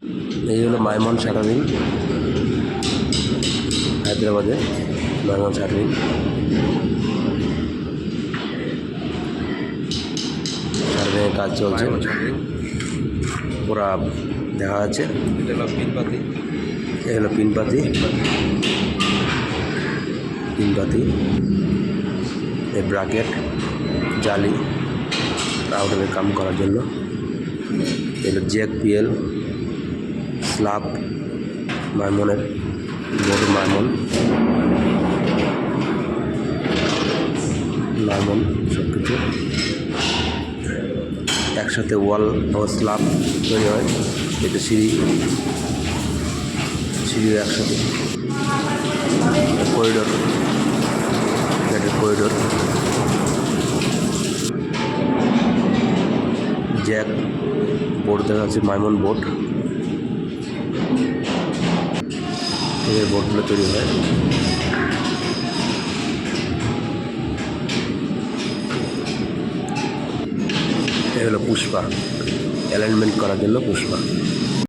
এই হলো মাইমন শাটার মিল, হায়দ্রাবাদে মাইমন শাটার মিল। শাটার মিলের কাজ চলছে, পুরা দেখা যাচ্ছে। এটা হলো পিনপাতি। এই হলো পিনপাতি, এই ব্রাকেট, জালি আউটারের কাম করার জন্য। এগুলো জ্যাক পিএল, স্ল্যাব, মাইমনের বড় মাইমন সব কিছু একসাথে ওয়াল ও স্ল্যাব তৈরি হয়। এটা সিঁড়িও একসাথে, করিডোর, গেটের করিডোর, জ্যাক বোর্ড দেখা যাচ্ছে, মাইমন বোর্ড, এই বোর্ডগুলো তৈরি হয়। এই হলো পুষ্পা, অ্যালাইনমেন্ট করার জন্য পুষ্পা।